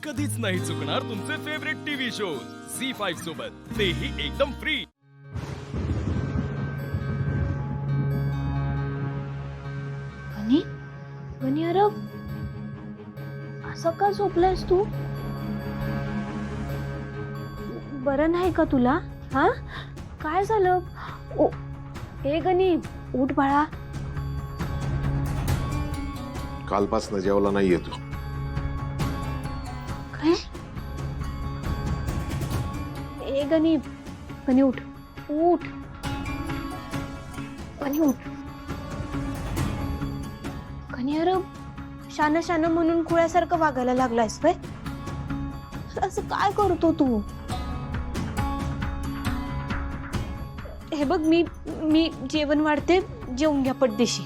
कधीच नाही चुकणार तुमचे फेवरेट टीव्ही शोज झी5 सोबत, तेही एकदम फ्री। गणी गणी अरे असं का झोपलायस तू? बरं नाही का तुला? हा काय झालं? ओ ए गणी उठ बाळा। कालपासून जेवला नाहीये तू। काय? ए गणी गणी उठ उठ गणी उठ गणी अरे शान शान म्हणून खुळ्यासारखं वागायला लागलायस व्हय? असं काय करतो तू? हे बघ मी मी जेवण वाढते, जेवून घ्या पटदेशी।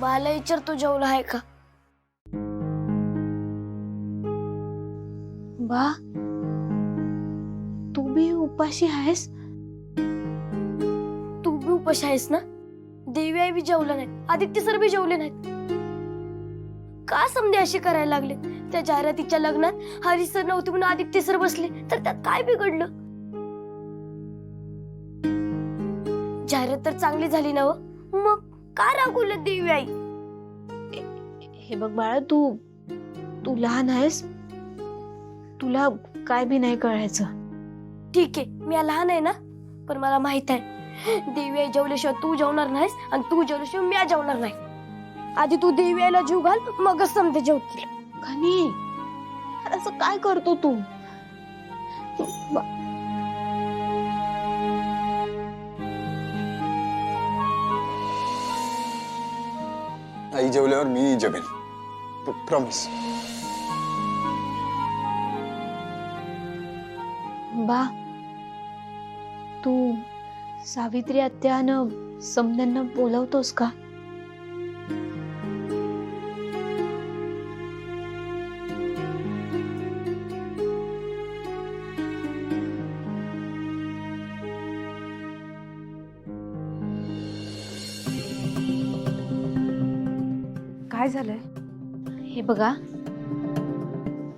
मला विचारतो जेवला आहे का? बा तू भी उपाशी आहेस? तू बी उपाशी आहेस ना? देवी आई बी जेवलं नाही, आदित्य सर बी जेवले नाहीत। का समजे असे करायला लागले? त्या जाहिरातीच्या लग्नात हरी सर नव्हते म्हणून आदित्य सर बसले, तर त्यात काय बिघडलं? जाहिरात तर चांगली झाली ना? मग का रागवलं देवी आई? हे बघ बाळा तू लहान आहेस, तुला काय भी नाही कळायचं। ठीक आहे, मी लहान आहे ना, पण मला माहित आहे देवी आई जेवल्याशिवाय तू जेवणार नाहीस आणि तू जेवल्याशिवाय मी जेवणार नाही। आधी तू देवी आईला जीव घाल, मगच समजे जेवतील। गणी असं काय करतो तू? आई जेवल्यावर मी जेवेन, प्रॉमिस। बा तू सावित्री आत्यानं समद्यांना बोलवतोस का? काय झालंय? हे बघा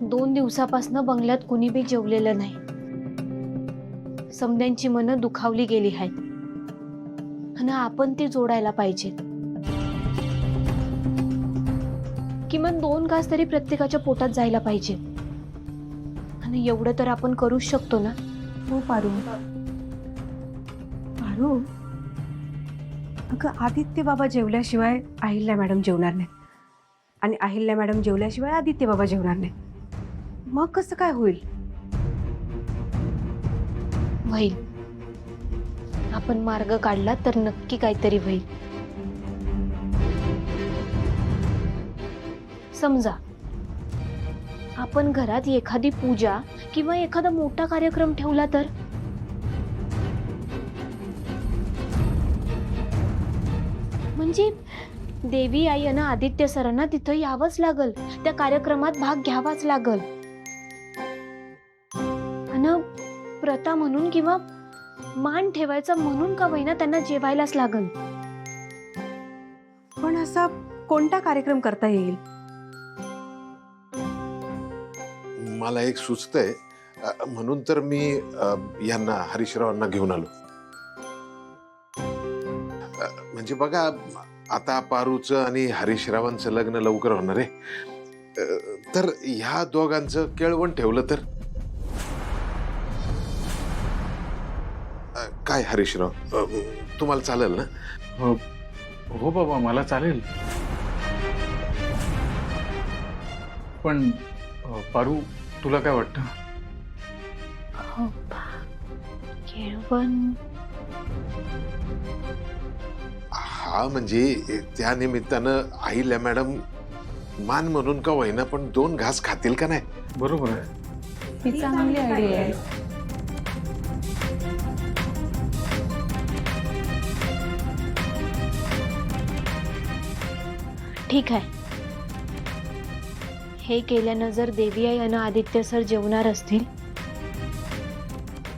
2 दिवसापासून बंगल्यात कुणी बी जेवलेलं नाही। समद्यांची मनं दुखावली गेली आहेत आणि आपण ती जोडायला पाहिजेत। किमान 2 घास तरी प्रत्येकाच्या पोटात जायला पाहिजे आणि एवढं तर आपण करूच शकतो ना? हो पारू। पारू अगं आदित्य बाबा जेवल्याशिवाय अहिल्या मॅडम जेवणार नाहीत आणि अहिल्या मॅडम जेवल्याशिवाय आदित्य बाबा जेवणार नाहीत। मग कसं काय होईल? होईल, आपण मार्ग काढला तर नक्की काहीतरी होईल। समजा आपण घरात एखादी पूजा किंवा एखादा मोठा कार्यक्रम ठेवला तर? म्हणजे देवी आई आणि आदित्य सरांना तिथं यावंच लागल, त्या कार्यक्रमात भाग घ्यावाच लागल आणि प्रथा म्हणून किंवा मान ठेवायचा म्हणून का होईना त्यांना जेवायलाच लागल। पण असा कोणता कार्यक्रम करता येईल? मला एक सुचतंय, म्हणून तर मी यांना हरीशरावांना घेऊन आलो। म्हणजे बघा आता पारूचं आणि हरीशरावांचं लग्न लवकर होणार आहे, तर ह्या दोघांचं केळवण ठेवलं तर काय? हरीशराव तुम्हाला चालेल ना? हो बाबा, मला चालेल। पण पारू तुला काय वाटतं? हो केळवण हा म्हणजे त्या निमित्तानं अहिल्या मॅडम मान म्हणून का होईना पण 2 घास खातील का नाही? बरोबर आहे। ही चांगली आयडिया आहे। ठीक आहे, हे केल्यानं जर देवी आई आणि आदित्य सर जेवणार असतील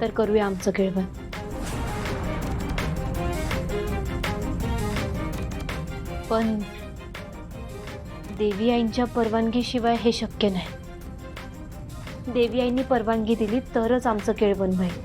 तर करूया आमचं केळवण। पण देवी आईंच्या परवानगीशिवाय हे शक्य नाही। देवी आईनी परवानगी दिली तरच आमचं केळवण होईल.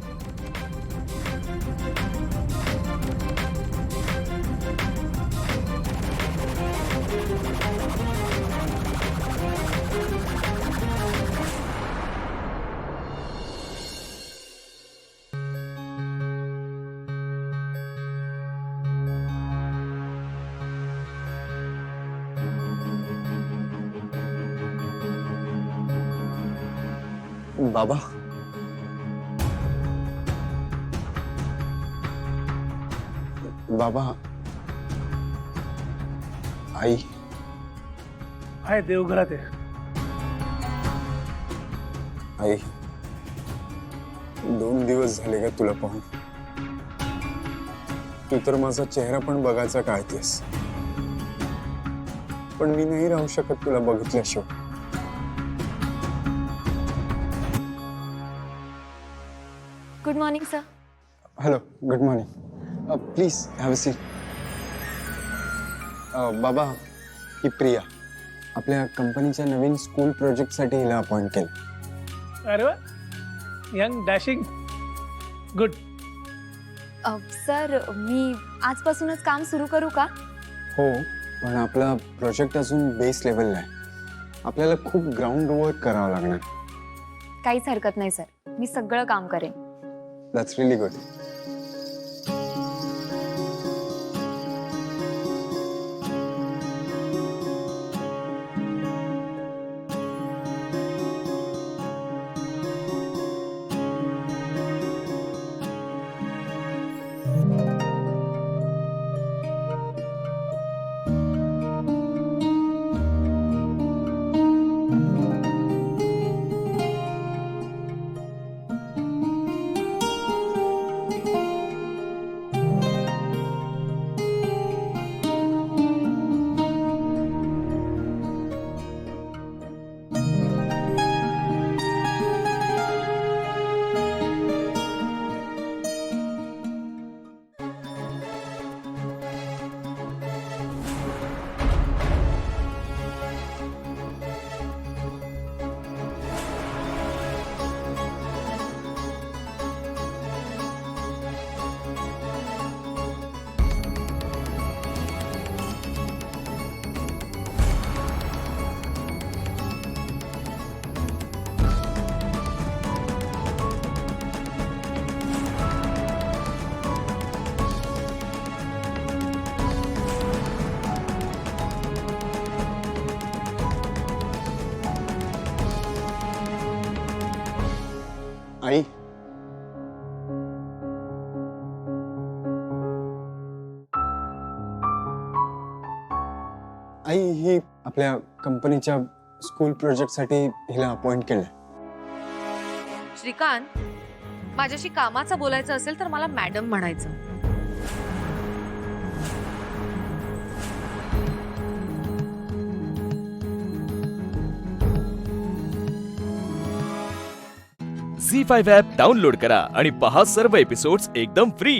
बाबा, बाबा, आई, आहे देवघरात आहे. आई, 2 दिवस झाले का तुला पाहून? तू तर माझा चेहरा पण बघायचा टाळतेस, पण मी नाही राहू शकत तुला बघितल्याशिवाय. Good morning sir. Hello, good morning. Please have a seat. बाबा, ही प्रिया आपल्या कंपनीच्या नवीन स्कूल प्रोजेक्टसाठी हिला अपॉइंट केलं. अरे वा, यंग डॅशिंग, गुड. सर, मी आजपासूनच काम सुरू करू का? हो, पण आपला प्रोजेक्ट अजून बेस लेवलला आहे. आपल्याला खूप ग्राउंड वर्क करावं लागणार. काहीच हरकत नाही सर, मी सगळं काम करेन. That's really good. आई, आई, ही आपल्या कंपनीच्या स्कूल प्रोजेक्टसाठी हिला अपॉइंट केलंय. श्रीकांत, माझ्याशी कामाचं बोलायचं असेल तर मला मॅडम म्हणायचं. झी5 ॲप डाउनलोड करा आणि पहा सर्व एपिसोड्स एकदम फ्री.